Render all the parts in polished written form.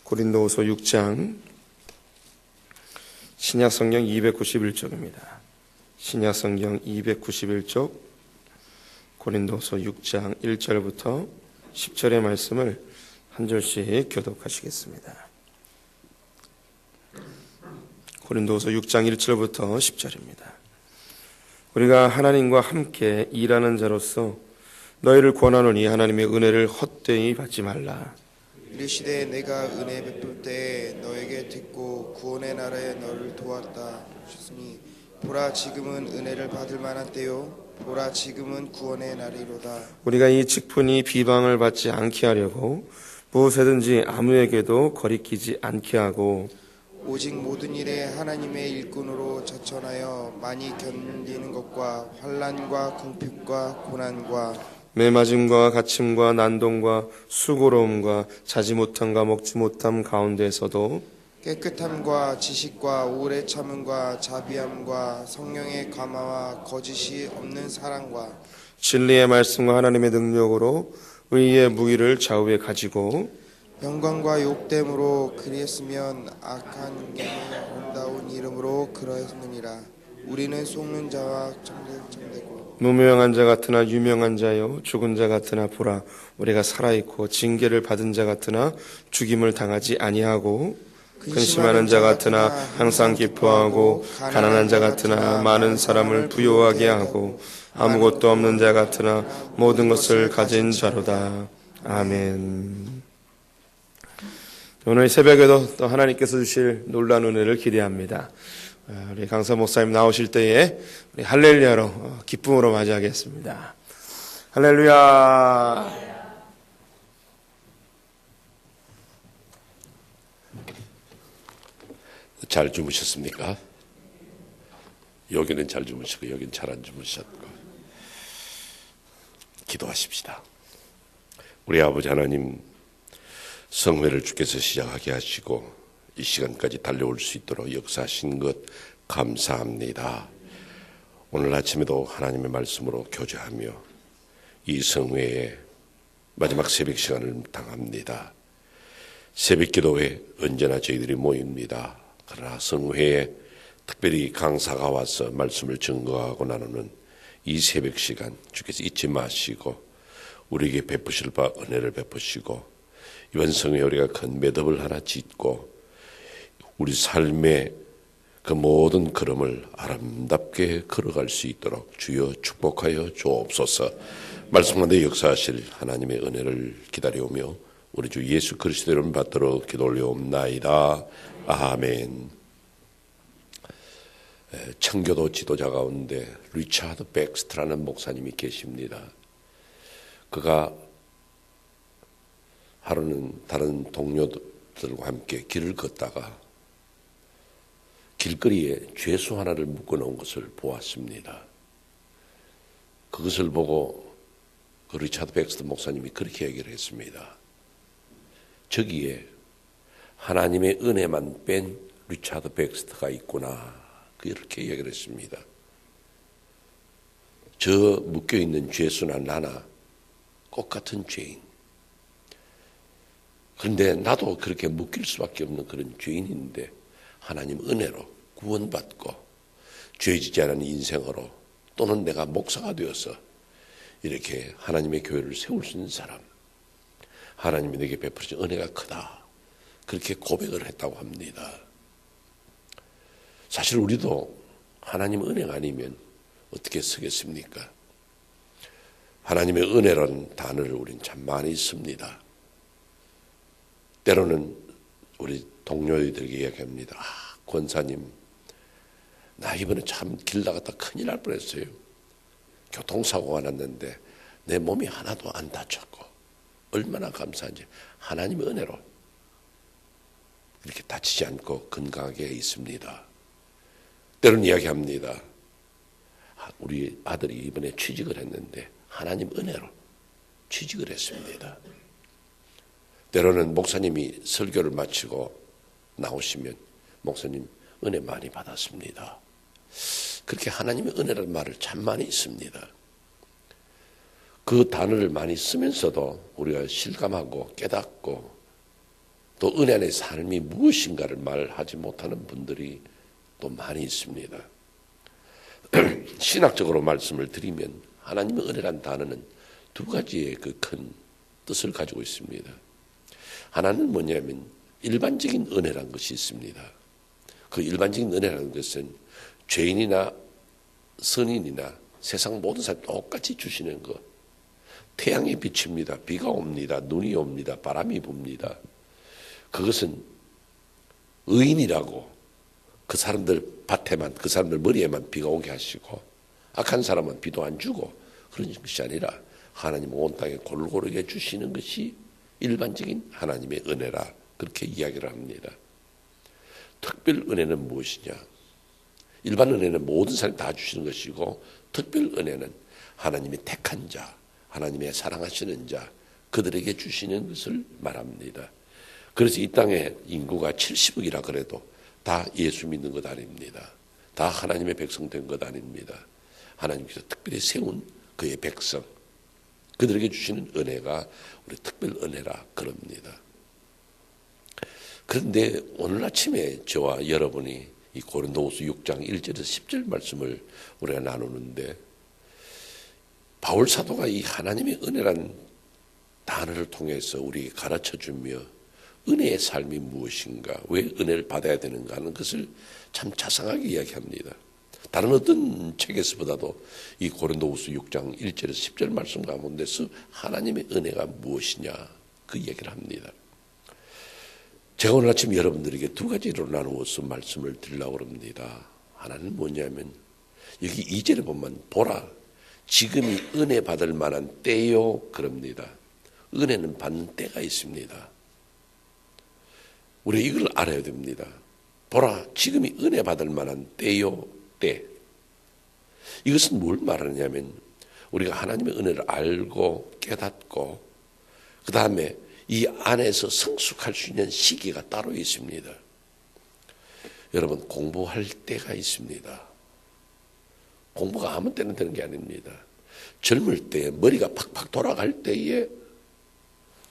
고린도후서 6장 신약성경 291쪽입니다. 신약성경 291쪽 고린도후서 6장 1절부터 10절의 말씀을 한 절씩 교독하시겠습니다. 고린도후서 6장 1절부터 10절입니다. 우리가 하나님과 함께 일하는 자로서 너희를 권하노니 하나님의 은혜를 헛되이 받지 말라. 이르시되 내가 은혜 베풀 때에 너에게 듣고 구원의 날에 너를 도왔다 하셨으니 보라 지금은 은혜를 받을 만한 때요 보라 지금은 구원의 날이로다. 우리가 이 직분이 비방을 받지 않게 하려고 무엇이든지 아무에게도 거리끼지 않게 하고 오직 모든 일에 하나님의 일꾼으로 자천하여 많이 견디는 것과 환난과 궁핍과 고난과 매맞음과 갇힘과 난동과 수고로움과 자지 못함과 먹지 못함 가운데서도 깨끗함과 지식과 오래 참음과 자비함과 성령의 감화와 거짓이 없는 사랑과 진리의 말씀과 하나님의 능력으로 의의 무기를 좌우에 가지고 영광과 욕됨으로 그리했으면 악한 게의 아름다운 이름으로 그러했느니라. 우리는 속는 자와 참되고 무명한 자 같으나 유명한 자요 죽은 자 같으나 보라 우리가 살아있고 징계를 받은 자 같으나 죽임을 당하지 아니하고 근심하는 자 같으나 항상 기뻐하고 가난한 자 같으나 많은 사람을 부요하게 하고 아무것도 없는 자 같으나 모든 것을 가진 자로다. 아멘. 오늘 새벽에도 또 하나님께서 주실 놀라운 은혜를 기대합니다. 우리 강사 목사님 나오실 때에 우리 할렐루야로 기쁨으로 맞이하겠습니다. 할렐루야. 잘 주무셨습니까? 여기는 잘 주무시고 여기는 잘 안 주무셨고. 기도하십시다. 우리 아버지 하나님, 성회를 주께서 시작하게 하시고 이 시간까지 달려올 수 있도록 역사하신 것 감사합니다. 오늘 아침에도 하나님의 말씀으로 교제하며 이 성회의 마지막 새벽 시간을 당합니다. 새벽 기도회 언제나 저희들이 모입니다. 그러나 성회에 특별히 강사가 와서 말씀을 증거하고 나누는 이 새벽 시간 주께서 잊지 마시고 우리에게 베푸실 바 은혜를 베푸시고 이번 성회에 우리가 큰 매듭을 하나 짓고 우리 삶의 그 모든 걸음을 아름답게 걸어갈 수 있도록 주여 축복하여 주옵소서. 말씀 가운데 역사하실 하나님의 은혜를 기다려오며 우리 주 예수 그리스도 이름 받들어 기도 올려옵나이다. 아멘. 청교도 지도자 가운데 리차드 백스트라는 목사님이 계십니다. 그가 하루는 다른 동료들과 함께 길을 걷다가 길거리에 죄수 하나를 묶어놓은 것을 보았습니다. 그것을 보고 그 리차드 백스터 목사님이 그렇게 얘기를 했습니다. 저기에 하나님의 은혜만 뺀 리차드 백스터가 있구나. 그렇게 얘기를 했습니다. 저 묶여있는 죄수나 나나 똑같은 죄인. 그런데 나도 그렇게 묶일 수밖에 없는 그런 죄인인데 하나님 은혜로 구원받고 죄지지 않은 인생으로 또는 내가 목사가 되어서 이렇게 하나님의 교회를 세울 수 있는 사람, 하나님이 내게 베푸신 은혜가 크다. 그렇게 고백을 했다고 합니다. 사실 우리도 하나님 은혜가 아니면 어떻게 쓰겠습니까? 하나님의 은혜라는 단어를 우린 참 많이 씁니다. 때로는 우리 동료들에게 이야기합니다. 권사님, 나 이번에 참 길 나갔다 큰일 날 뻔했어요. 교통사고가 났는데 내 몸이 하나도 안 다쳤고 얼마나 감사한지 하나님의 은혜로 이렇게 다치지 않고 건강하게 있습니다. 때로는 이야기합니다. 우리 아들이 이번에 취직을 했는데 하나님 은혜로 취직을 했습니다. 때로는 목사님이 설교를 마치고 나오시면 목사님 은혜 많이 받았습니다. 그렇게 하나님의 은혜라는 말을 참 많이 있습니다. 그 단어를 많이 쓰면서도 우리가 실감하고 깨닫고 또 은혜 안의 삶이 무엇인가를 말하지 못하는 분들이 또 많이 있습니다. 신학적으로 말씀을 드리면 하나님의 은혜란 단어는 두 가지의 그 큰 뜻을 가지고 있습니다. 하나는 뭐냐면 일반적인 은혜란 것이 있습니다. 그 일반적인 은혜라는 것은 죄인이나 선인이나 세상 모든 사람 똑같이 주시는 것. 태양이 비칩니다. 비가 옵니다. 눈이 옵니다. 바람이 붑니다. 그것은 의인이라고 그 사람들 밭에만, 그 사람들 머리에만 비가 오게 하시고 악한 사람은 비도 안 주고 그런 것이 아니라 하나님 온 땅에 골고루게 주시는 것이 일반적인 하나님의 은혜라 그렇게 이야기를 합니다. 특별 은혜는 무엇이냐? 일반 은혜는 모든 사람이 다 주시는 것이고 특별 은혜는 하나님이 택한 자, 하나님의 사랑하시는 자, 그들에게 주시는 것을 말합니다. 그래서 이 땅에 인구가 70억이라 그래도 다 예수 믿는 것 아닙니다. 다 하나님의 백성 된 것 아닙니다. 하나님께서 특별히 세운 그의 백성, 그들에게 주시는 은혜가 우리 특별 은혜라 그럽니다. 그런데 오늘 아침에 저와 여러분이 이 고린도후서 6장 1절에서 10절 말씀을 우리가 나누는데 바울 사도가 이 하나님의 은혜란 단어를 통해서 우리에게 가르쳐주며 은혜의 삶이 무엇인가, 왜 은혜를 받아야 되는가 하는 것을 참 자상하게 이야기합니다. 다른 어떤 책에서보다도 이 고린도후서 6장 1절에서 10절 말씀 가운데서 하나님의 은혜가 무엇이냐 그 얘기를 합니다. 제가 오늘 아침 여러분들에게 두 가지로 나누어서 말씀을 드리려고 합니다. 하나는 뭐냐면 여기 2절에 보면 보라 지금이 은혜 받을 만한 때요 그럽니다. 은혜는 받는 때가 있습니다. 우리 이걸 알아야 됩니다. 보라 지금이 은혜 받을 만한 때요 때. 이것은 뭘 말하느냐면 우리가 하나님의 은혜를 알고 깨닫고 그 다음에 이 안에서 성숙할 수 있는 시기가 따로 있습니다. 여러분 공부할 때가 있습니다. 공부가 아무 때나 되는 게 아닙니다. 젊을 때 머리가 팍팍 돌아갈 때에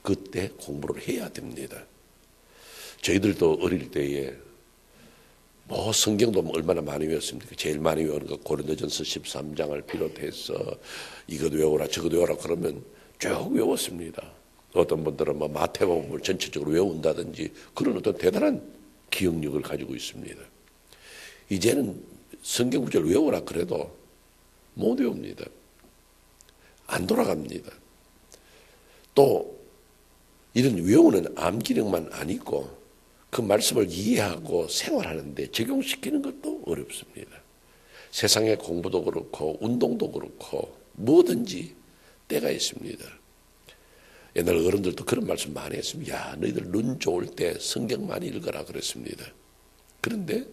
그때 공부를 해야 됩니다. 저희들도 어릴 때에 뭐 성경도 얼마나 많이 외웠습니까? 제일 많이 외우는 거 고린도전서 13장을 비롯해서 이것 외워라 저것 외워라 그러면 쭉 외웠습니다. 어떤 분들은 뭐 마태복음을 전체적으로 외운다든지 그런 어떤 대단한 기억력을 가지고 있습니다. 이제는 성경 구절을 외우라 그래도 못 외웁니다. 안 돌아갑니다. 또 이런 외우는 암기력만 아니고 그 말씀을 이해하고 생활하는데 적용시키는 것도 어렵습니다. 세상의 공부도 그렇고 운동도 그렇고 뭐든지 때가 있습니다. 옛날 어른들도 그런 말씀 많이 했습니다. 야, 너희들 눈 좋을 때 성경 많이 읽어라 그랬습니다. 그런데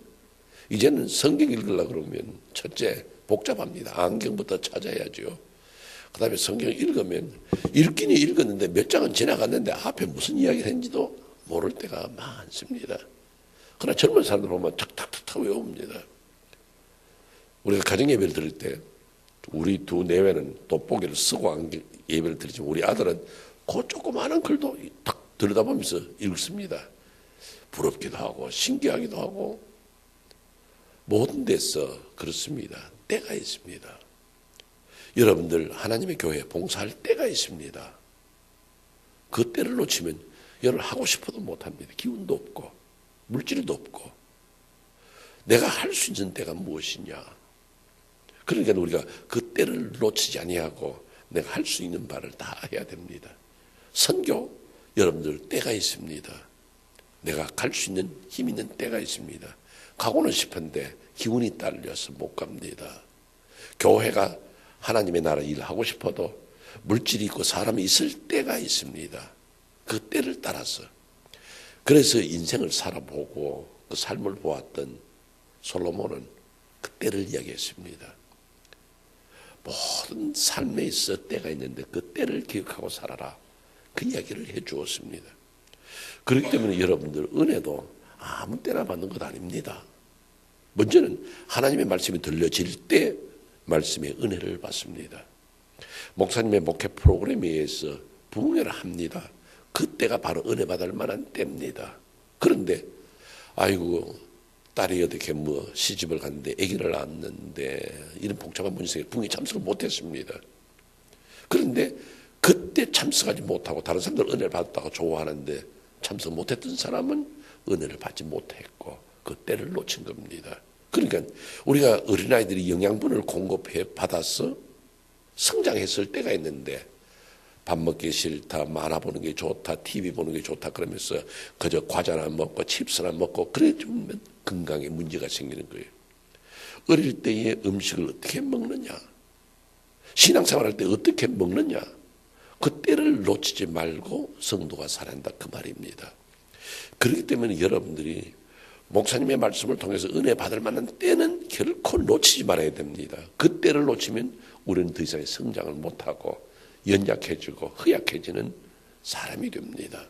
이제는 성경 읽으려고 그러면 첫째 복잡합니다. 안경부터 찾아야죠. 그 다음에 성경 읽으면 읽기는 읽었는데 몇 장은 지나갔는데 앞에 무슨 이야기를 했는지도 모를 때가 많습니다. 그러나 젊은 사람들 보면 탁탁탁탁 외웁니다. 우리가 가정예배를 드릴 때 우리 두 내외는 돋보기를 쓰고 예배를 드리지만 우리 아들은 그 조그마한 글도 탁 들여다보면서 읽습니다. 부럽기도 하고 신기하기도 하고 모든 데서 그렇습니다. 때가 있습니다. 여러분들 하나님의 교회에 봉사할 때가 있습니다. 그 때를 놓치면 여러분 하고 싶어도 못합니다. 기운도 없고 물질도 없고 내가 할 수 있는 때가 무엇이냐. 그러니까 우리가 그 때를 놓치지 아니하고 내가 할 수 있는 바를 다 해야 됩니다. 선교 여러분들 때가 있습니다. 내가 갈 수 있는 힘 있는 때가 있습니다. 가고는 싶은데 기운이 딸려서 못 갑니다. 교회가 하나님의 나라 일을 하고 싶어도 물질이 있고 사람이 있을 때가 있습니다. 그 때를 따라서. 그래서 인생을 살아보고 그 삶을 보았던 솔로몬은 그 때를 이야기했습니다. 모든 삶에 있어 때가 있는데 그 때를 기억하고 살아라. 그 이야기를 해 주었습니다. 그렇기 때문에 여러분들 은혜도 아무 때나 받는 것 아닙니다. 먼저는 하나님의 말씀이 들려질 때 말씀의 은혜를 받습니다. 목사님의 목회 프로그램에 의해서 부흥회를 합니다. 그때가 바로 은혜 받을 만한 때입니다. 그런데 아이고 딸이 어떻게 뭐 시집을 갔는데 아기를 낳았는데 이런 복잡한 문제에 부흥에 참석을 못했습니다. 그런데 그때 참석하지 못하고 다른 사람들 은혜를 받았다고 좋아하는데 참석 못했던 사람은 은혜를 받지 못했고 그 때를 놓친 겁니다. 그러니까 우리가 어린아이들이 영양분을 공급해 받아서 성장했을 때가 있는데 밥 먹기 싫다, 만화 보는 게 좋다, TV 보는 게 좋다 그러면서 그저 과자나 먹고 칩스나 먹고 그래 주면 건강에 문제가 생기는 거예요. 어릴 때의 음식을 어떻게 먹느냐, 신앙생활할 때 어떻게 먹느냐, 그 때를 놓치지 말고 성도가 살아야 한다 그 말입니다. 그렇기 때문에 여러분들이 목사님의 말씀을 통해서 은혜 받을 만한 때는 결코 놓치지 말아야 됩니다. 그 때를 놓치면 우리는 더 이상 성장을 못하고 연약해지고 허약해지는 사람이 됩니다.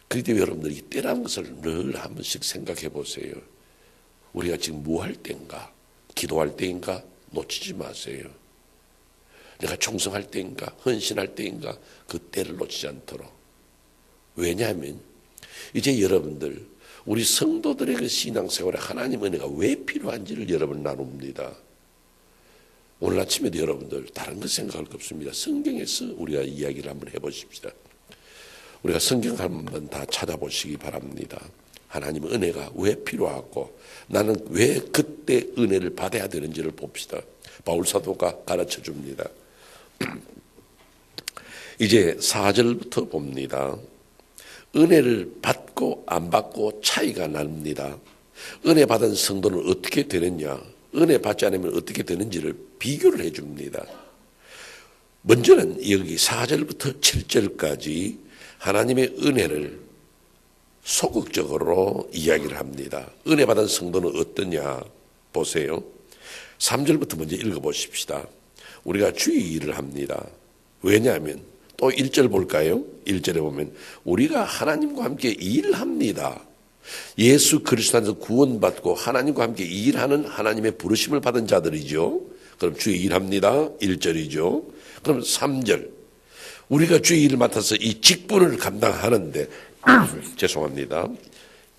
그렇기 때문에 여러분들이 이 때라는 것을 늘 한 번씩 생각해 보세요. 우리가 지금 뭐 할 때인가? 기도할 때인가? 놓치지 마세요. 내가 충성할 때인가? 헌신할 때인가? 그 때를 놓치지 않도록. 왜냐하면 이제 여러분들 우리 성도들의 그 신앙생활에 하나님 은혜가 왜 필요한지를 여러분 나눕니다. 오늘 아침에도 여러분들 다른 거 생각할 거 없습니다. 성경에서 우리가 이야기를 한번 해보십시다. 우리가 성경 한번 다 찾아보시기 바랍니다. 하나님 은혜가 왜 필요하고 나는 왜 그때 은혜를 받아야 되는지를 봅시다. 바울 사도가 가르쳐 줍니다. 이제 4절부터 봅니다. 은혜를 받고 안 받고 차이가 납니다. 은혜 받은 성도는 어떻게 되느냐, 은혜 받지 않으면 어떻게 되는지를 비교를 해줍니다. 먼저는 여기 4절부터 7절까지 하나님의 은혜를 소극적으로 이야기를 합니다. 은혜 받은 성도는 어떠냐 보세요. 3절부터 먼저 읽어보십시다. 우리가 주의 일을 합니다. 왜냐하면 또 1절 볼까요? 1절에 보면 우리가 하나님과 함께 일합니다. 예수 그리스도 안에서 구원받고 하나님과 함께 일하는 하나님의 부르심을 받은 자들이죠. 그럼 주의 일합니다. 1절이죠. 그럼 3절 우리가 주의 일을 맡아서 이 직분을 감당하는데 죄송합니다.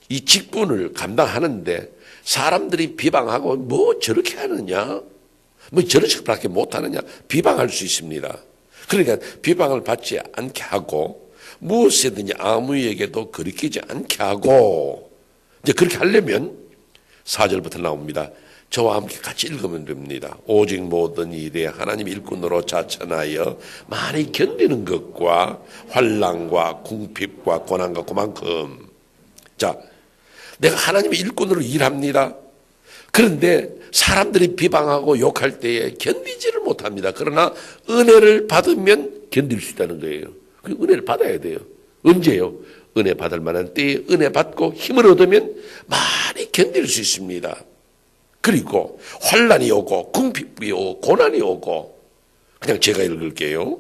이 직분을 감당하는데 사람들이 비방하고 뭐 저렇게 하느냐, 뭐 저렇게밖에 못하느냐 비방할 수 있습니다. 그러니까 비방을 받지 않게 하고 무엇이든지 아무에게도 거리끼지 않게 하고 이제 그렇게 하려면 4절부터 나옵니다. 저와 함께 같이 읽으면 됩니다. 오직 모든 일에 하나님 일꾼으로 자천하여 많이 견디는 것과 환난과 궁핍과 고난과 그만큼 자 내가 하나님의 일꾼으로 일합니다. 그런데 사람들이 비방하고 욕할 때에 견디지를 못합니다. 그러나 은혜를 받으면 견딜 수 있다는 거예요. 그 은혜를 받아야 돼요. 언제요? 은혜 받을 만한 때에 은혜 받고 힘을 얻으면 많이 견딜 수 있습니다. 그리고 환난이 오고 궁핍이 오고 고난이 오고 그냥 제가 읽을게요.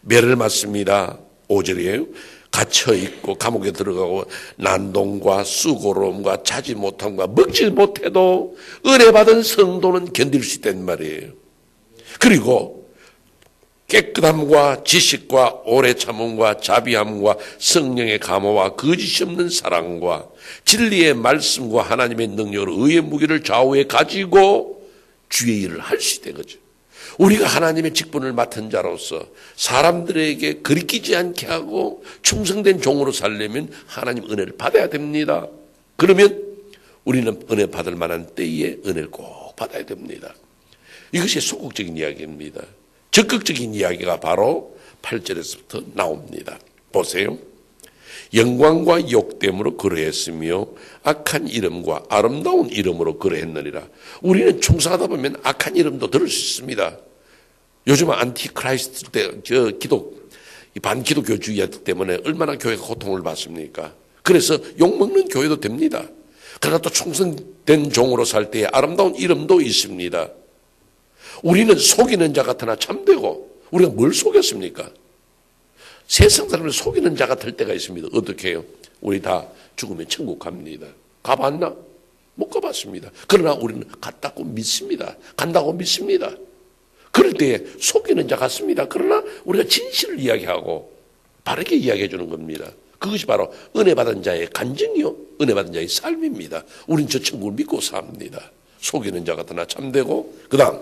매를 맞습니다. 5절이에요. 갇혀있고 감옥에 들어가고 난동과 수고로움과 자지 못함과 먹지 못해도 은혜 받은 성도는 견딜 수 있다는 말이에요. 그리고 깨끗함과 지식과 오래 참음과 자비함과 성령의 감화와 거짓이 없는 사랑과 진리의 말씀과 하나님의 능력으로 의의 무기를 좌우에 가지고 주의 일을 할 수 있다는 거죠. 우리가 하나님의 직분을 맡은 자로서 사람들에게 거리끼지 않게 하고 충성된 종으로 살려면 하나님 은혜를 받아야 됩니다. 그러면 우리는 은혜 받을 만한 때에 은혜를 꼭 받아야 됩니다. 이것이 소극적인 이야기입니다. 적극적인 이야기가 바로 8절에서부터 나옵니다. 보세요. 영광과 욕됨으로 그러했으며 악한 이름과 아름다운 이름으로 그러했느니라. 우리는 충성하다 보면 악한 이름도 들을 수 있습니다. 요즘은 안티크라이스트 때 반기독교주의 때문에 얼마나 교회가 고통을 받습니까? 그래서 욕먹는 교회도 됩니다. 그러나 또 충성된 종으로 살 때에 아름다운 이름도 있습니다. 우리는 속이는 자 같으나 참되고 우리가 뭘 속였습니까? 세상 사람을 속이는 자 같을 때가 있습니다. 어떻게 해요? 우리 다 죽으면 천국 갑니다. 가봤나? 못 가봤습니다. 그러나 우리는 갔다고 믿습니다. 간다고 믿습니다. 그럴 때에 속이는 자 같습니다. 그러나 우리가 진실을 이야기하고 바르게 이야기해 주는 겁니다. 그것이 바로 은혜 받은 자의 간증이요, 은혜 받은 자의 삶입니다. 우린 저 천국을 믿고 삽니다. 속이는 자 같으나 참되고, 그 다음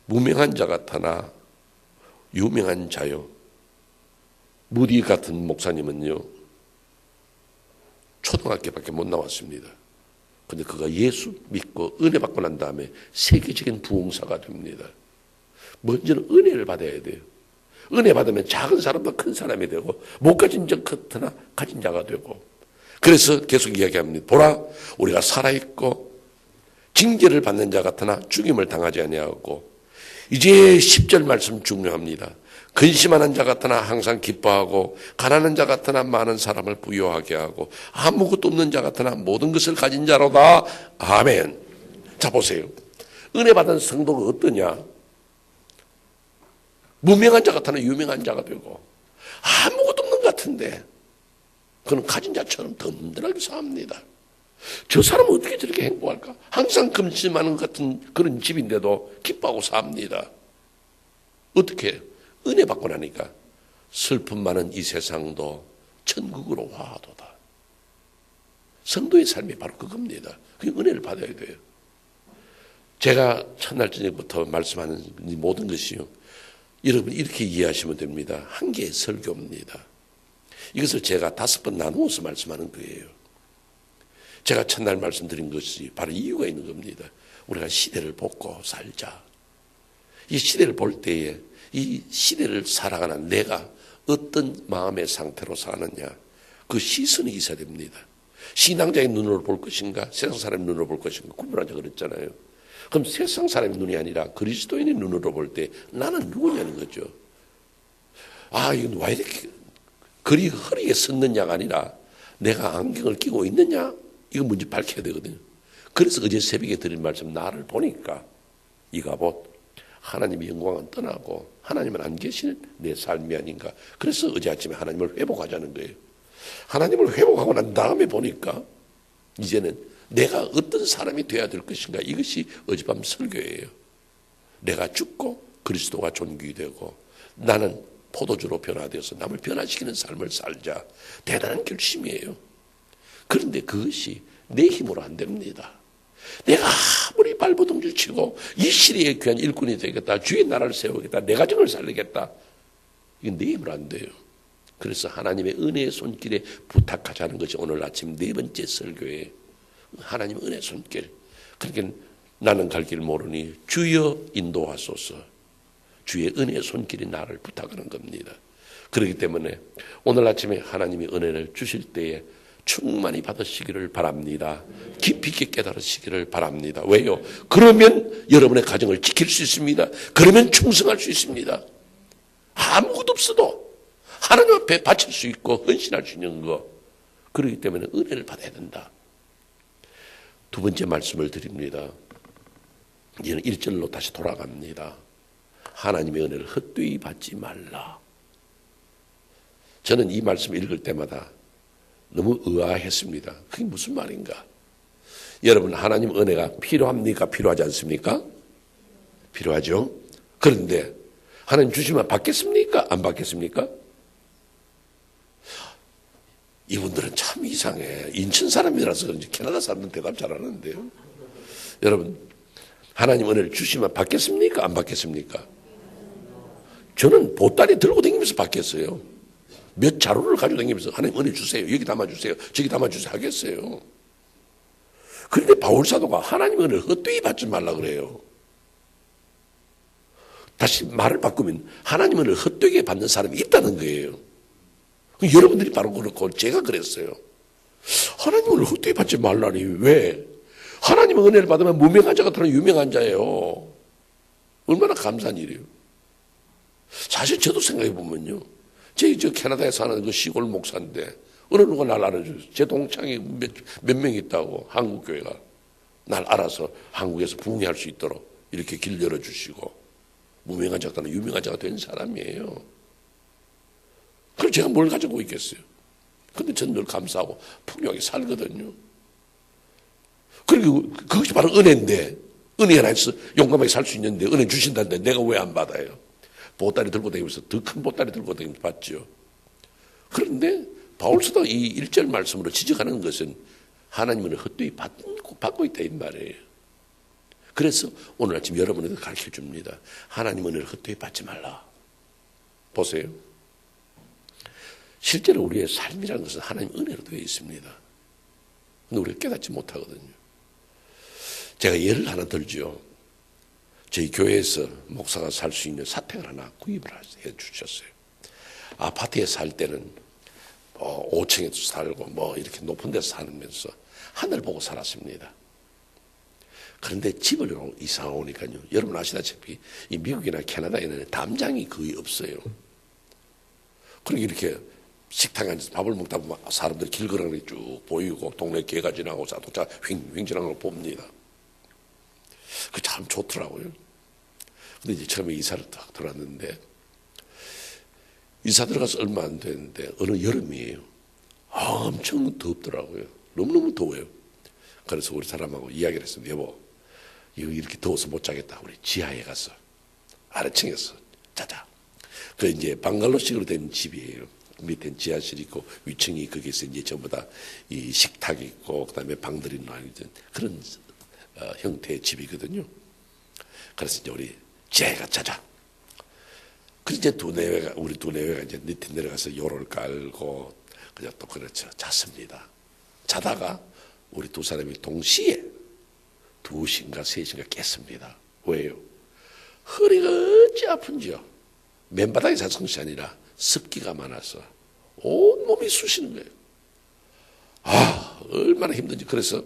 무명한 자 같으나 유명한 자요. 무디 같은 목사님은요, 초등학교밖에 못 나왔습니다. 근데 그가 예수 믿고 은혜 받고 난 다음에 세계적인 부흥사가 됩니다. 먼저는 은혜를 받아야 돼요. 은혜 받으면 작은 사람도 큰 사람이 되고, 못 가진 자 같으나 가진 자가 되고. 그래서 계속 이야기합니다. 보라, 우리가 살아있고 징계를 받는 자 같으나 죽임을 당하지 아니하고. 이제 10절 말씀 중요합니다. 근심하는 자 같으나 항상 기뻐하고, 가난한 자 같으나 많은 사람을 부유하게 하고, 아무것도 없는 자 같으나 모든 것을 가진 자로다. 아멘. 자, 보세요. 은혜 받은 성도가 어떠냐? 무명한 자 같으나 유명한 자가 되고, 아무것도 없는 것 같은데 그는 가진 자처럼 든든하게 삽니다. 저 사람은 어떻게 저렇게 행복할까? 항상 근심하는 것 같은 그런 집인데도 기뻐하고 삽니다. 어떻게? 은혜 받고 나니까 슬픔 많은 이 세상도 천국으로 화도다. 성도의 삶이 바로 그겁니다. 그 은혜를 받아야 돼요. 제가 첫날 저녁부터 말씀하는 이 모든 것이요, 여러분 이렇게 이해하시면 됩니다. 한 개의 설교입니다. 이것을 제가 5번 나누어서 말씀하는 거예요. 제가 첫날 말씀드린 것이 바로 이유가 있는 겁니다. 우리가 시대를 보고 살자. 이 시대를 볼 때에 이 시대를 살아가는 내가 어떤 마음의 상태로 사느냐, 그 시선이 있어야 됩니다. 신앙자의 눈으로 볼 것인가, 세상 사람의 눈으로 볼 것인가 구분하자 그랬잖아요. 그럼 세상 사람의 눈이 아니라 그리스도인의 눈으로 볼 때 나는 누구냐는 거죠. 아, 이건 왜 이렇게 그리 허리에 섰느냐가 아니라 내가 안경을 끼고 있느냐, 이거 먼저 밝혀야 되거든요. 그래서 어제 새벽에 드린 말씀, 나를 보니까 이가봇 하나님의 영광은 떠나고 하나님은 안 계시는 내 삶이 아닌가. 그래서 어제 아침에 하나님을 회복하자는 거예요. 하나님을 회복하고 난 다음에 보니까 이제는 내가 어떤 사람이 되어야 될 것인가, 이것이 어젯밤 설교예요. 내가 죽고 그리스도가 존귀 되고 나는 포도주로 변화되어서 남을 변화시키는 삶을 살자. 대단한 결심이에요. 그런데 그것이 내 힘으로 안 됩니다. 내가 아무리 발버둥질 치고 이 시대의 귀한 일꾼이 되겠다, 주의 나라를 세우겠다, 내 가정을 살리겠다, 이건 내 힘으로 안 돼요. 그래서 하나님의 은혜의 손길에 부탁하자는 것이 오늘 아침 4번째 설교에, 하나님의 은혜의 손길. 그러니까 나는 갈 길 모르니 주여 인도하소서. 주의 은혜의 손길이 나를 부탁하는 겁니다. 그렇기 때문에 오늘 아침에 하나님이 은혜를 주실 때에 충만히 받으시기를 바랍니다. 깊이 있게 깨달으시기를 바랍니다. 왜요? 그러면 여러분의 가정을 지킬 수 있습니다. 그러면 충성할 수 있습니다. 아무것도 없어도 하나님 앞에 바칠 수 있고 헌신할 수 있는 거. 그렇기 때문에 은혜를 받아야 된다. 2번째 말씀을 드립니다. 이제는 1절로 다시 돌아갑니다. 하나님의 은혜를 헛되이 받지 말라. 저는 이 말씀을 읽을 때마다 너무 의아했습니다. 그게 무슨 말인가? 여러분, 하나님 은혜가 필요합니까? 필요하지 않습니까? 필요하죠. 그런데 하나님 주시면 받겠습니까? 안 받겠습니까? 이분들은 참 이상해. 인천 사람이라서 그런지 캐나다 사람들은 대답 잘하는데요. 여러분, 하나님 은혜를 주시면 받겠습니까? 안 받겠습니까? 저는 보따리 들고 다니면서 받겠어요. 몇 자루를 가지고 다니면서 하나님 은혜 주세요, 여기 담아주세요, 저기 담아주세요 하겠어요. 그런데 바울 사도가 하나님 은혜를 헛되이 받지 말라 그래요. 다시 말을 바꾸면 하나님 은혜를 헛되게 받는 사람이 있다는 거예요. 여러분들이 바로 그렇고 제가 그랬어요. 하나님 은혜를 헛되이 받지 말라니. 왜? 하나님의 은혜를 받으면 무명한 자 같으나 유명한 자예요. 얼마나 감사한 일이에요. 사실 저도 생각해 보면요, 저 캐나다에 사는 그 시골 목사인데 어느 누가 날 알아줘요. 제 동창이 몇 명 있다고, 한국교회가 날 알아서 한국에서 부흥할 수 있도록 이렇게 길 열어주시고 무명한 자가 유명한 자가 된 사람이에요. 그럼 제가 뭘 가지고 있겠어요? 근데 저는 늘 감사하고 풍요하게 살거든요. 그리고 그것이 바로 은혜인데, 은혜 하나 있어 용감하게 살 수 있는데 은혜 주신다는데 내가 왜 안 받아요? 보따리 들고 다니면서 더 큰 보따리 들고 다니면서 봤죠. 그런데 바울서도 이 1절 말씀으로 지적하는 것은 하나님은 헛되이 받고 있다 이 말이에요. 그래서 오늘 아침 여러분에게 가르쳐 줍니다. 하나님 은혜를 헛되이 받지 말라. 보세요. 실제로 우리의 삶이라는 것은 하나님 은혜로 되어 있습니다. 근데 우리가 깨닫지 못하거든요. 제가 예를 하나 들죠. 저희 교회에서 목사가 살 수 있는 사택을 하나 구입을 해 주셨어요. 아파트에 살 때는 5층에도 살고 이렇게 높은 데서 살면서 하늘 보고 살았습니다. 그런데 집을 이사 오니까요. 여러분 아시다시피 이 미국이나 캐나다에는 담장이 거의 없어요. 그러니까 이렇게 식당에 앉아서 밥을 먹다 보면 사람들 길 걸어가는 게 쭉 보이고 동네 개가 지나고 자동차 휙 지나가는 걸 봅니다. 그 참 좋더라고요. 근데 이제 처음에 이사를 딱 들어왔는데 이사 들어가서 얼마 안 됐는데 어느 여름이에요. 엄청 덥더라고요. 너무너무 더워요. 그래서 우리 사람하고 이야기를 했습니다. 여보, 이렇게 더워서 못 자겠다. 우리 지하에 가서 아래층에서 자자. 그 이제 방갈로식으로 된 집이에요. 밑엔 지하실 있고 위층이 거기서 이제 전부 다 이 식탁이 있고 그다음에 방들이 나뉘던 그런 형태의 집이거든요. 그래서 이제 우리 지하에 가 자자. 그 이제 우리 두 내외가 이제 밑에 내려가서 요를 깔고 그냥 또 그렇죠. 잤습니다. 자다가 우리 두 사람이 동시에 2시인가 3시인가 깼습니다. 왜요? 허리가 어찌 아픈지요. 맨바닥에 자는 것이 아니라 습기가 많아서 온몸이 쑤시는 거예요. 얼마나 힘든지. 그래서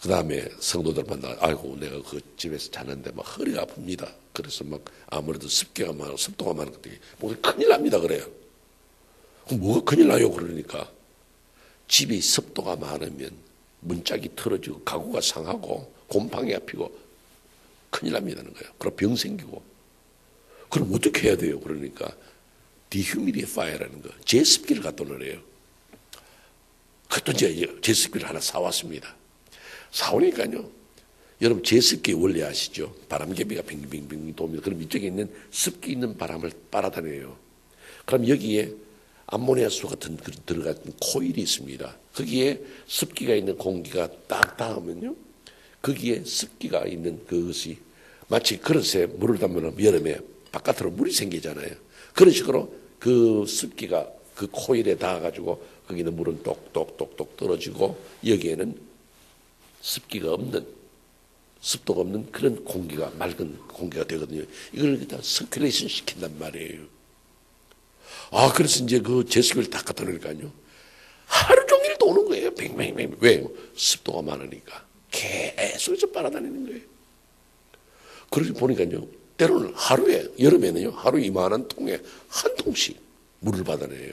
그 다음에 성도들 만나, 아이고, 내가 그 집에서 자는데 막 허리가 아픕니다. 그래서 막 아무래도 습도가 많은 것들이 뭐 큰일 납니다. 그래요. 뭐가 큰일 나요? 그러니까 집이 습도가 많으면 문짝이 틀어지고 가구가 상하고 곰팡이가 피고 큰일 납니다는 거예요. 그럼 병 생기고. 그럼 어떻게 해야 돼요? 그러니까 디휴미디파이어라는 거, 제습기를 갖다 놓으래요. 그것도 이제 제습기를 하나 사왔습니다. 사오니까요. 여러분 제습기 원리 아시죠? 바람개비가 빙빙빙 돕니다. 그럼 이쪽에 있는 습기 있는 바람을 빨아다녀요. 그럼 여기에 암모니아수 같은 들어간 코일이 있습니다. 거기에 습기가 있는 공기가 딱 닿으면요. 거기에 습기가 있는 그것이 마치 그릇에 물을 담으면 여름에 바깥으로 물이 생기잖아요. 그런 식으로 그 습기가 그 코일에 닿아가지고 거기는 물은 똑똑똑똑 떨어지고 여기에는 습기가 없는, 습도가 없는 그런 공기가, 맑은 공기가 되거든요. 이걸 다 서큘레이션 시킨단 말이에요. 그래서 이제 그 제습기를 딱 갖다 놓으니까요. 하루 종일 도는 거예요. 뱅뱅뱅. 왜? 습도가 많으니까. 계속해서 빨아다니는 거예요. 그러고 보니까요. 때로는 하루에, 여름에는요. 하루 이만한 통에 한 통씩 물을 받아내요.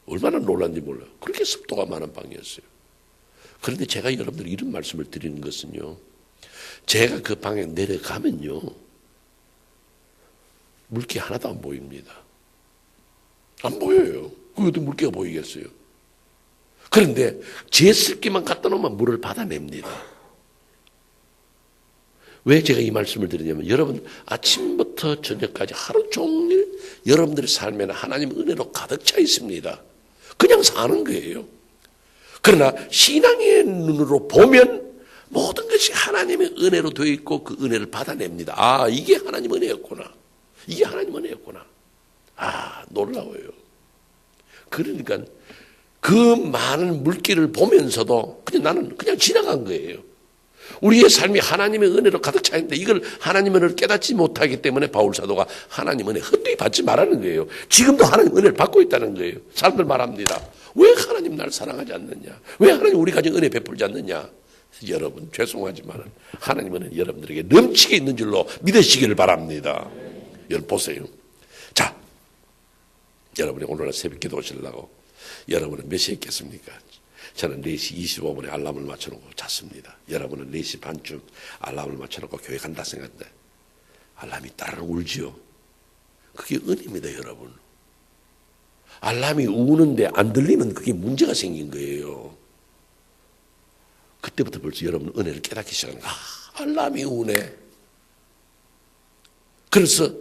얼마나 놀란지 몰라요. 그렇게 습도가 많은 방이었어요. 그런데 제가 여러분들 이런 말씀을 드리는 것은요. 제가 그 방에 내려가면요. 물기 하나도 안 보입니다. 안 보여요. 그것도 물기가 보이겠어요. 그런데 제습기만 갖다 놓으면 물을 받아냅니다. 왜 제가 이 말씀을 드리냐면 여러분 아침부터 저녁까지 하루 종일 여러분들의 삶에는 하나님 은혜로 가득 차 있습니다. 그냥 사는 거예요. 그러나 신앙의 눈으로 보면 모든 것이 하나님의 은혜로 되어 있고 그 은혜를 받아냅니다. 이게 하나님 은혜였구나. 이게 하나님 은혜였구나. 놀라워요. 그러니까 그 많은 물기를 보면서도 그냥 나는 그냥 지나간 거예요. 우리의 삶이 하나님의 은혜로 가득 차 있는데 이걸 하나님의 은혜를 깨닫지 못하기 때문에 바울 사도가 하나님 은혜 헛되이 받지 말라는 거예요. 지금도 하나님 은혜를 받고 있다는 거예요. 사람들 말합니다. 왜 하나님 날 사랑하지 않느냐? 왜 하나님 우리 가정 은혜 베풀지 않느냐? 여러분 죄송하지만 하나님은 여러분들에게 넘치게 있는 줄로 믿으시기를 바랍니다. 여러분 보세요. 자, 여러분이 오늘 새벽 기도 오시려고 여러분은 몇 시에 깼습니까? 저는 4시 25분에 알람을 맞춰놓고 잤습니다. 여러분은 4시 반쯤 알람을 맞춰놓고 교회 간다 생각하는데 알람이 따르르 울지요. 그게 은혜입니다, 여러분. 알람이 우는데 안 들리면 그게 문제가 생긴 거예요. 그때부터 벌써 여러분 은혜를 깨닫기 시작하는 거예요. 알람이 우네. 그래서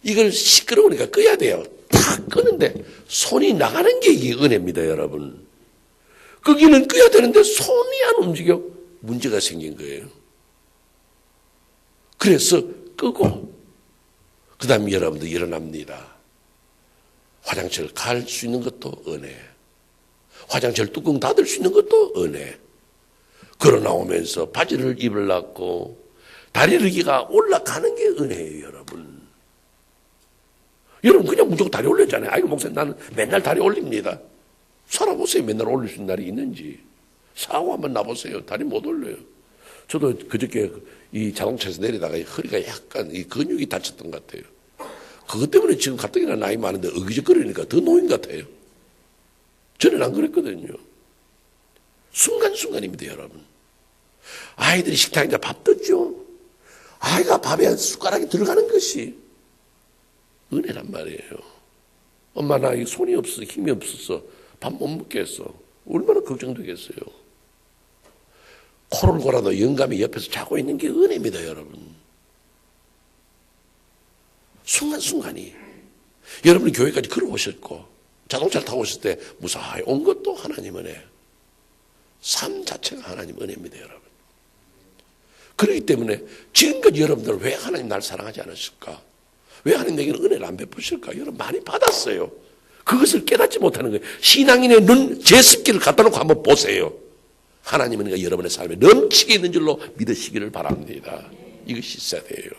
이걸 시끄러우니까 꺼야 돼요. 다 끄는데 손이 나가는 게 이게 은혜입니다, 여러분. 끄기는 꺼야 되는데 손이 안 움직여. 문제가 생긴 거예요. 그래서 끄고 그 다음에 여러분들 일어납니다. 화장실 갈 수 있는 것도 은혜. 화장실 뚜껑 닫을 수 있는 것도 은혜. 걸어 나오면서 바지를 입으려고 다리르기가 올라가는 게 은혜예요, 여러분. 여러분 그냥 무조건 다리 올렸잖아요. 아이고 목사님 나는 맨날 다리 올립니다. 살아보세요. 맨날 올릴 수 있는 날이 있는지. 사고 한번 나보세요. 다리 못 올려요. 저도 그저께 이 자동차에서 내리다가 허리가 약간 이 근육이 다쳤던 것 같아요. 그것 때문에 지금 가뜩이나 나이 많은데 어기적거리니까 더 노인 같아요. 저는 안 그랬거든요. 순간순간입니다, 여러분. 아이들이 식당에서 밥 떴죠. 아이가 밥에 숟가락이 들어가는 것이 은혜란 말이에요. 엄마 나 손이 없어서 힘이 없어서 밥 못 먹겠어. 얼마나 걱정되겠어요. 코를 골아도 영감이 옆에서 자고 있는 게 은혜입니다, 여러분. 순간순간이. 여러분이 교회까지 걸어오셨고 자동차를 타고 오실 때 무사히 온 것도 하나님 은혜. 삶 자체가 하나님 은혜입니다, 여러분. 그렇기 때문에 지금까지 여러분들 왜 하나님 날 사랑하지 않으실까? 왜 하나님 내게는 은혜를 안 베푸실까? 여러분 많이 받았어요. 그것을 깨닫지 못하는 거예요. 신앙인의 눈 제습기를 갖다 놓고 한번 보세요. 하나님은 여러분의 삶에 넘치게 있는 줄로 믿으시기를 바랍니다. 이것이 있어야 돼요.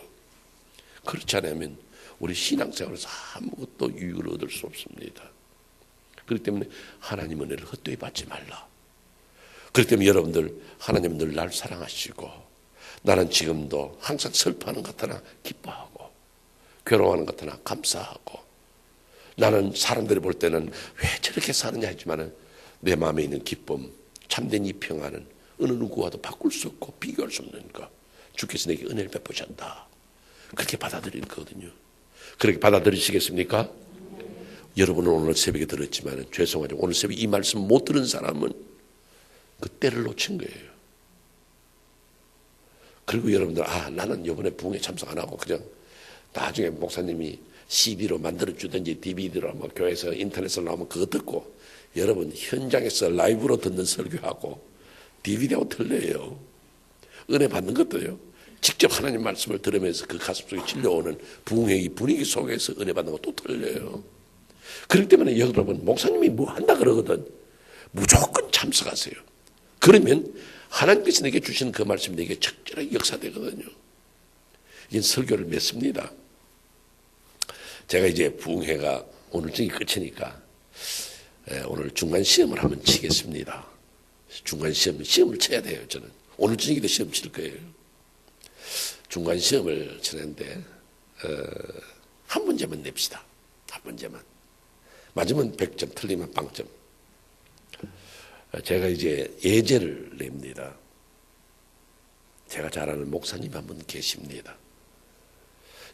그렇지 않으면 우리 신앙생활에서 아무것도 유익을 얻을 수 없습니다. 그렇기 때문에 하나님 은혜를 헛되이 받지 말라. 그렇기 때문에 여러분들 하나님은 늘 날 사랑하시고 나는 지금도 항상 슬퍼하는 것 같으나 기뻐하고 괴로워하는 것 같으나 감사하고 나는 사람들이 볼 때는 왜 저렇게 사느냐 했지만 내 마음에 있는 기쁨 참된 이 평안은 어느 누구와도 바꿀 수 없고 비교할 수 없는 것. 주께서 내게 은혜를 베푸셨다. 그렇게 받아들이는 거거든요. 그렇게 받아들이시겠습니까? 여러분은 오늘 새벽에 들었지만 죄송하죠. 오늘 새벽에 이 말씀 못 들은 사람은 그 때를 놓친 거예요. 그리고 여러분들 나는 이번에 부흥회 참석 안 하고 그냥 나중에 목사님이 CD로 만들어주든지 DVD로 뭐 교회에서 인터넷으로 나오면 그거 듣고 여러분 현장에서 라이브로 듣는 설교하고 DVD하고 틀려요. 은혜 받는 것도요. 직접 하나님 말씀을 들으면서 그 가슴속에 질려오는 부흥회의 분위기 속에서 은혜 받는 것도 틀려요. 그렇기 때문에 여러분 목사님이 뭐 한다 그러거든 무조건 참석하세요. 그러면 하나님께서 내게 주시는 그 말씀이 내게 적절하게 역사되거든요. 이건 설교를 맺습니다. 제가 이제 부흥회가 오늘쯤이 끝이니까 오늘 중간 시험을 한번 치겠습니다. 중간 시험을 쳐야 돼요. 저는 오늘 저녁에도 시험 칠 거예요. 중간 시험을 치는데 한 문제만 냅시다. 한 문제만. 맞으면 100점, 틀리면 0점. 제가 이제 예제를 냅니다. 제가 잘 아는 목사님 한 분 계십니다.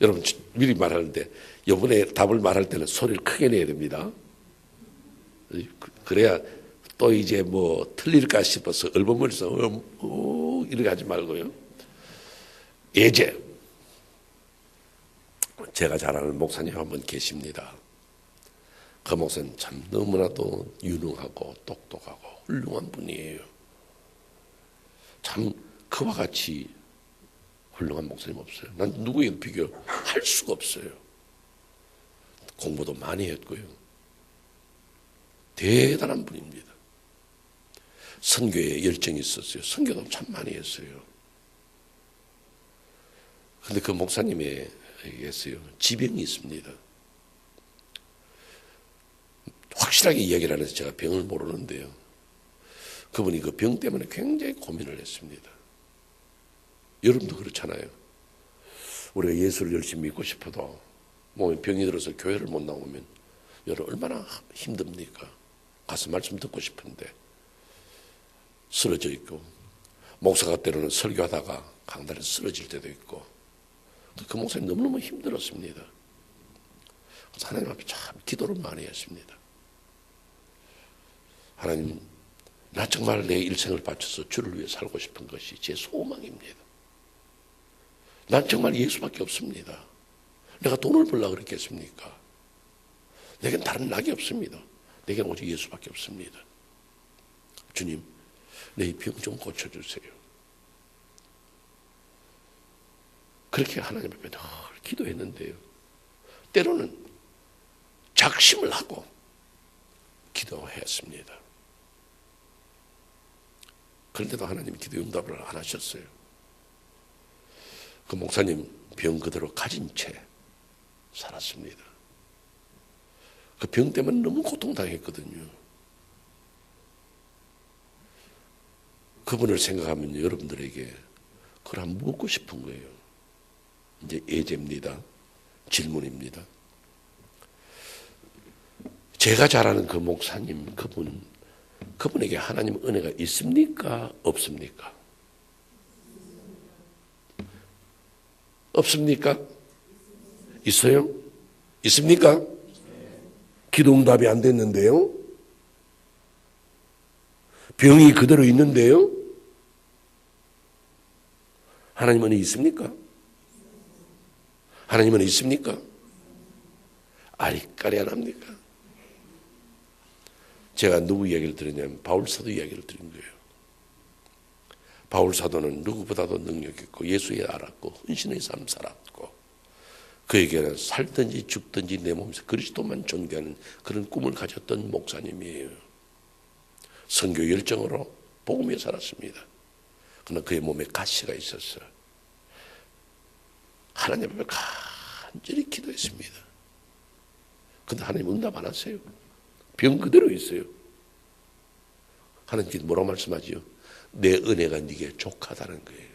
여러분 미리 말하는데 이번에 답을 말할 때는 소리를 크게 내야 됩니다. 그래야 또 이제 뭐 틀릴까 싶어서 얼버무려서 이렇게 하지 말고요. 예제. 제가 잘 아는 목사님 한 분 계십니다. 그 목사님 참 너무나도 유능하고 똑똑하고 훌륭한 분이에요. 참 그와 같이 훌륭한 목사님 없어요. 난 누구에도 비교할 수가 없어요. 공부도 많이 했고요. 대단한 분입니다. 선교에 열정이 있었어요. 선교도 참 많이 했어요. 그런데 그 목사님에게서요 지병이 있습니다. 확실하게 이야기를 안 해서 제가 병을 모르는데요. 그분이 그 병 때문에 굉장히 고민을 했습니다. 여러분도 그렇잖아요. 우리가 예수를 열심히 믿고 싶어도 몸에 병이 들어서 교회를 못 나오면 여러분 얼마나 힘듭니까? 가서 말씀 듣고 싶은데 쓰러져 있고 목사가 때로는 설교하다가 강단에서 쓰러질 때도 있고 그 목사님 너무너무 힘들었습니다. 그래서 하나님 앞에 참 기도를 많이 했습니다. 하나님, 나 정말 내 일생을 바쳐서 주를 위해 살고 싶은 것이 제 소망입니다. 난 정말 예수밖에 없습니다. 내가 돈을 벌려고 그랬겠습니까? 내겐 다른 낙이 없습니다. 내겐 오직 예수밖에 없습니다. 주님, 내 병 좀 고쳐주세요. 그렇게 하나님 앞에 늘 기도했는데요. 때로는 작심을 하고 기도했습니다. 그런데도 하나님이 기도 응답을 안 하셨어요. 그 목사님 병 그대로 가진 채 살았습니다. 그 병 때문에 너무 고통당했거든요. 그분을 생각하면 여러분들에게 그걸 한번 묻고 싶은 거예요. 이제 예제입니다. 질문입니다. 제가 잘 아는 그 목사님, 그분에게 하나님 은혜가 있습니까? 없습니까? 없습니까? 있어요? 있습니까? 기도 응답이 안 됐는데요? 병이 그대로 있는데요? 하나님 은혜 있습니까? 하나님 은혜 있습니까? 아리까리 안 합니까? 제가 누구 이야기를 들었냐면 바울사도 이야기를 들은 거예요. 바울사도는 누구보다도 능력 있고 예수에 알았고 헌신의 삶 살았고 그에게는 살든지 죽든지 내 몸에서 그리스도만 존귀하는 그런 꿈을 가졌던 목사님이에요. 선교 열정으로 복음에 살았습니다. 그러나 그의 몸에 가시가 있었어요. 하나님 앞에 간절히 기도했습니다. 근데 하나님 응답 안 하세요. 병 그대로 있어요. 하나님께서 뭐라고 말씀하지요? 내 은혜가 네게 족하다는 거예요.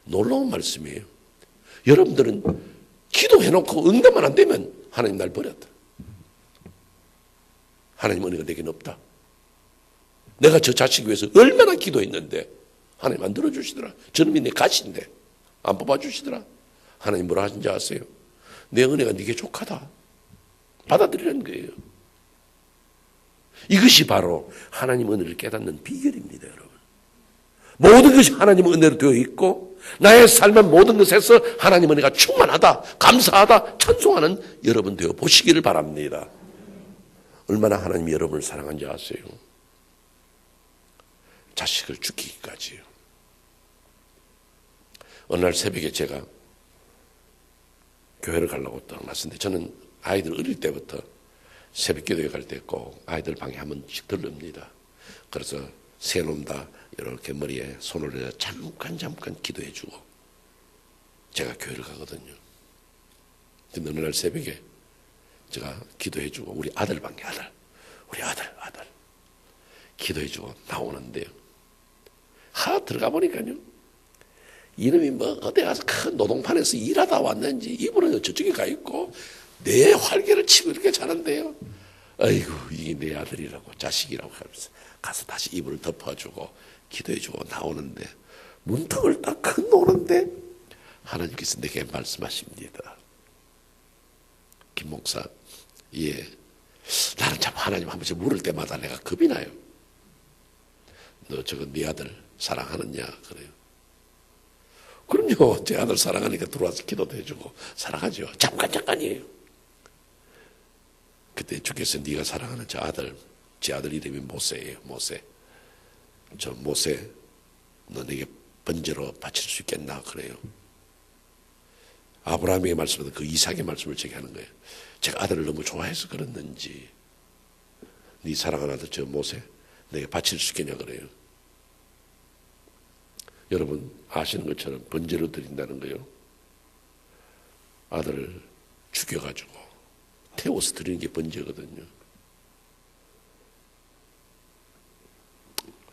놀라운 말씀이에요. 여러분들은 기도해놓고 응답만 안 되면 하나님 날 버렸다. 하나님 은혜가 내게는 없다. 내가 저 자식 위해서 얼마나 기도했는데 하나님 안 들어주시더라. 저놈이 내 가시인데 안 뽑아주시더라. 하나님 뭐라 하신지 아세요? 내 은혜가 네게 족하다. 받아들이라는 거예요. 이것이 바로 하나님 은혜를 깨닫는 비결입니다, 여러분. 모든 것이 하나님 은혜로 되어 있고 나의 삶은 모든 것에서 하나님 은혜가 충만하다, 감사하다, 찬송하는 여러분 되어 보시기를 바랍니다. 얼마나 하나님이 여러분을 사랑한지 아세요? 자식을 죽이기까지요. 어느 날 새벽에 제가 교회를 가려고 떠났는데 저는 아이들 어릴 때부터 새벽 기도에 갈 때 꼭 아이들 방에 한 번씩 들릅니다. 그래서 새놈 다 이렇게 머리에 손을 내서 잠깐 기도해주고 제가 교회를 가거든요. 근데 어느 날 새벽에 제가 기도해주고 우리 아들 방에 우리 아들 기도해주고 나오는데요. 들어가 보니까요. 이놈이 뭐 어디 가서 큰 노동판에서 일하다 왔는지 이분은 저쪽에 가 있고 내 활개를 치고 이렇게 자는데요. 아이고 이게 내 아들이라고 자식이라고 하면서 가서 다시 이불을 덮어주고 기도해주고 나오는데 문턱을 딱 건너오는데 하나님께서 내게 말씀하십니다. 김 목사, 예, 나는 참 하나님 한 번씩 물을 때마다 내가 겁이 나요. 너 저거 네 아들 사랑하느냐 그래요. 그럼요. 제 아들 사랑하니까 들어와서 기도도 해주고 사랑하죠. 잠깐이에요. 그때 주께서 네가 사랑하는 제 아들 이름이 모세예요. 모세. 저 모세 너 내게 번제로 바칠 수 있겠나 그래요. 아브라함의 말씀보다 그 이삭의 말씀을 제게 하는 거예요. 제가 아들을 너무 좋아해서 그랬는지 네 사랑하는 아들 저 모세 내게 바칠 수 있겠냐 그래요. 여러분 아시는 것처럼 번제로 드린다는 거예요. 아들을 죽여가지고 태워서 드리는 게 번제거든요.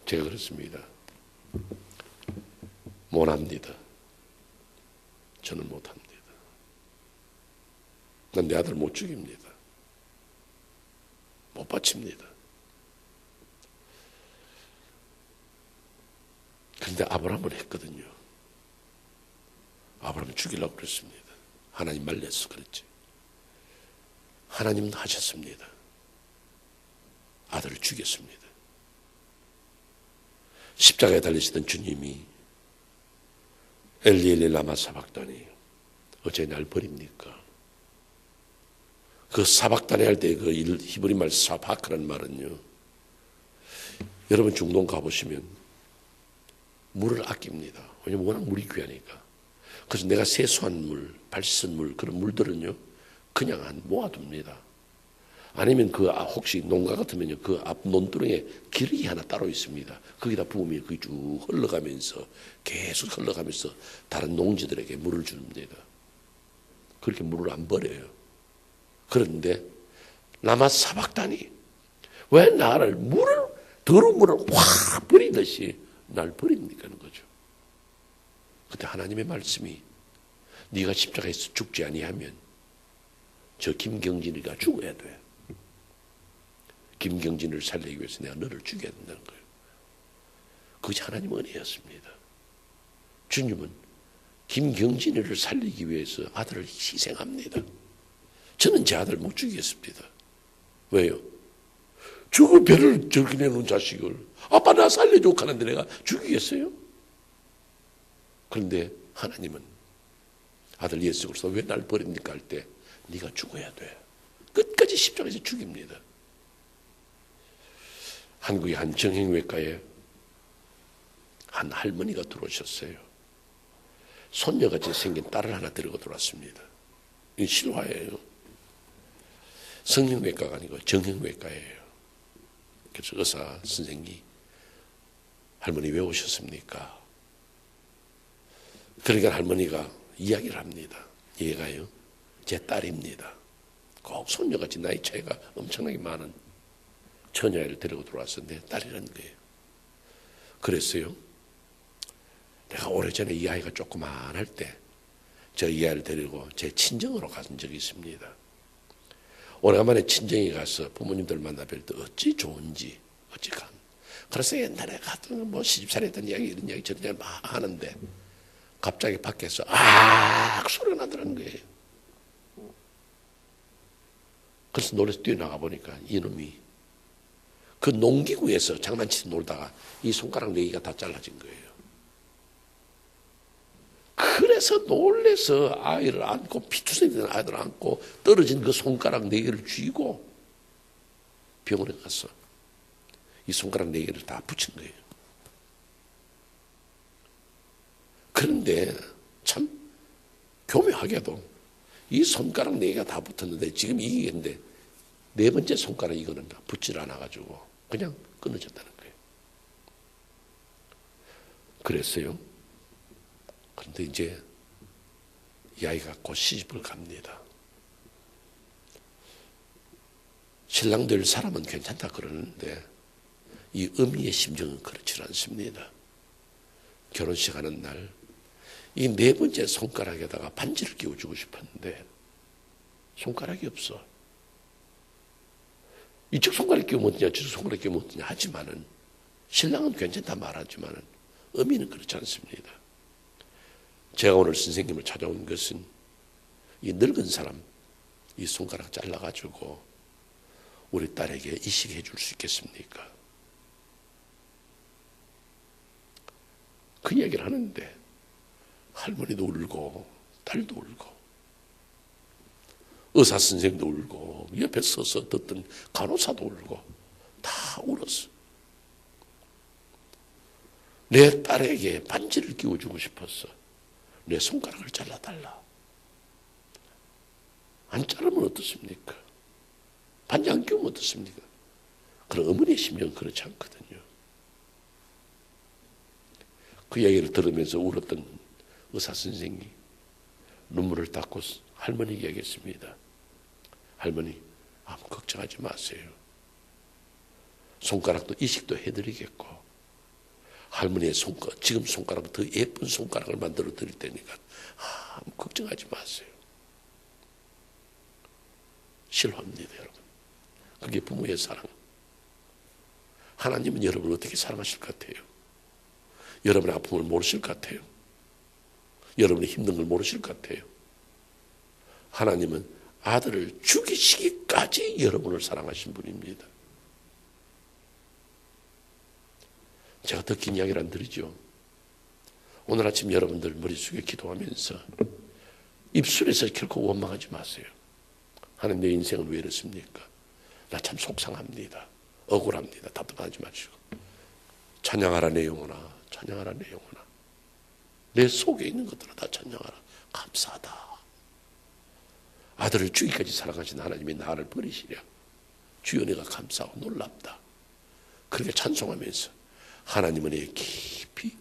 제가 그렇습니다. 못합니다. 저는 못합니다. 난 내 아들 못 죽입니다. 못 바칩니다. 그런데 아브라함은 했거든요. 아브라함은 죽이려고 그랬습니다. 하나님 말려서 그랬지. 하나님은 하셨습니다. 아들을 죽였습니다. 십자가에 달리시던 주님이 엘리 엘리 라마 사박다니 어째 날 버립니까? 그 사박단에 할 때 그 히브리 말 사바크라는 말은요, 여러분 중동 가보시면 물을 아낍니다. 왜냐면 워낙 물이 귀하니까. 그래서 내가 세수한 물, 발씻은 그런 물들은요, 그냥 모아둡니다. 아니면 그 혹시 농가 같으면요, 그 앞 논두렁에 기러기 하나 따로 있습니다. 거기다 부으면 그게 쭉 흘러가면서 계속 흘러가면서 다른 농지들에게 물을 줍니다. 그렇게 물을 안 버려요. 그런데 남아 사박단이 왜 나를 더러운 물을 확 버리듯이 날 버립니까? 하는 거죠. 그때 하나님의 말씀이 네가 십자가에서 죽지 아니하면 저 김경진이가 죽어야 돼. 김경진을 살리기 위해서 내가 너를 죽여야 된다는 거예요. 그것이 하나님의 은혜였습니다. 주님은 김경진이를 살리기 위해서 아들을 희생합니다. 저는 제 아들 못 죽이겠습니다. 왜요? 죽을 배를 저렇게 내놓은 자식을 아빠 나 살려줘 하는데 내가 죽이겠어요? 그런데 하나님은 아들 예수 그리스도 왜 날 버립니까 할 때 네가 죽어야 돼. 끝까지 십자가에서 죽입니다. 한국의 한 정형외과에 한 할머니가 들어오셨어요. 손녀같이 생긴 딸을 하나 데리고 들어왔습니다. 이 실화예요. 성형외과가 아니고 정형외과예요. 그래서 의사 선생님이 할머니 왜 오셨습니까? 그러니까 할머니가 이야기를 합니다. 얘가요, 제 딸입니다. 꼭 손녀같이 나이 차이가 엄청나게 많은 처녀아이를 데리고 들어와서 내 딸이라는 거예요. 그랬어요. 내가 오래전에 이 아이가 조그만할 때 저 이 아이를 데리고 제 친정으로 간 적이 있습니다. 오래간만에 친정에 가서 부모님들 만나 뵐 때 어찌 좋은지 어찌 간. 그래서 옛날에 같은 뭐 시집살이했던 이야기 이런 이야기 저런 이야기 막 하는데 갑자기 밖에서 소리가 나더라는 거예요. 그래서 놀라서 뛰어나가 보니까 이놈이 그 농기구에서 장난치듯 놀다가 이 손가락 4개가 다 잘라진 거예요. 그래서 놀래서 아이를 안고 피투성이 된 아이를 안고 떨어진 그 손가락 4개를 쥐고 병원에 가서 이 손가락 4개를 다 붙인 거예요. 그런데 참 교묘하게도 이 손가락 4개가 다 붙었는데 지금 이기겠는데 4번째 손가락 이거는 다 붙질 않아가지고 그냥 끊어졌다는 거예요. 그랬어요. 그런데 이제 이 아이가 곧 시집을 갑니다. 신랑 될 사람은 괜찮다 그러는데 이 어미의 심정은 그렇지 않습니다. 결혼식 하는 날 이 4번째 손가락에다가 반지를 끼워주고 싶었는데 손가락이 없어. 이쪽 손가락 끼우면 어떠냐 저쪽 손가락 끼우면 어떠냐 하지만은 신랑은 괜찮다 말하지만은 어미는 그렇지 않습니다. 제가 오늘 선생님을 찾아온 것은 이 늙은 사람 이 손가락 잘라가지고 우리 딸에게 이식해 줄 수 있겠습니까? 그 이야기를 하는데 할머니도 울고 딸도 울고 의사 선생님도 울고 옆에 서서 듣던 간호사도 울고 다 울었어. 내 딸에게 반지를 끼워주고 싶었어. 내 손가락을 잘라달라. 안 자르면 어떻습니까? 반지 안 끼우면 어떻습니까? 그런 어머니의 심정은 그렇지 않거든요. 그 이야기를 들으면서 울었던 의사 선생님이 눈물을 닦고 할머니에게 얘기했습니다. 할머니, 아무 걱정하지 마세요. 손가락도 이식도 해드리겠고 할머니의 지금 손가락은 더 예쁜 손가락을 만들어 드릴 테니까 아무 걱정하지 마세요. 실화입니다, 여러분. 그게 부모의 사랑. 하나님은 여러분을 어떻게 사랑하실 것 같아요? 여러분의 아픔을 모르실 것 같아요? 여러분의 힘든 걸 모르실 것 같아요? 하나님은 아들을 죽이시기까지 여러분을 사랑하신 분입니다. 제가 더 긴 이야기를 안 드리죠. 오늘 아침 여러분들 머릿속에 기도하면서 입술에서 결코 원망하지 마세요. 하나님, 내 인생은 왜 이렇습니까? 나 참 속상합니다. 억울합니다. 답답하지 마시고 찬양하라 내 영혼아, 찬양하라 내 영혼아. 내 속에 있는 것들을 다 찬양하라. 감사하다. 아들을 주기까지 사랑하신 하나님이 나를 버리시랴. 주여 내가 감사하고 놀랍다. 그렇게 찬송하면서 하나님 은혜에 깊이,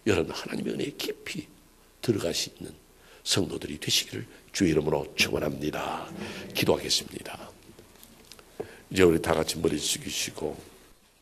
여러분 하나님의 은혜에 깊이 들어갈 수 있는 성도들이 되시기를 주의 이름으로 축원합니다. 기도하겠습니다. 이제 우리 다 같이 머리 숙이시고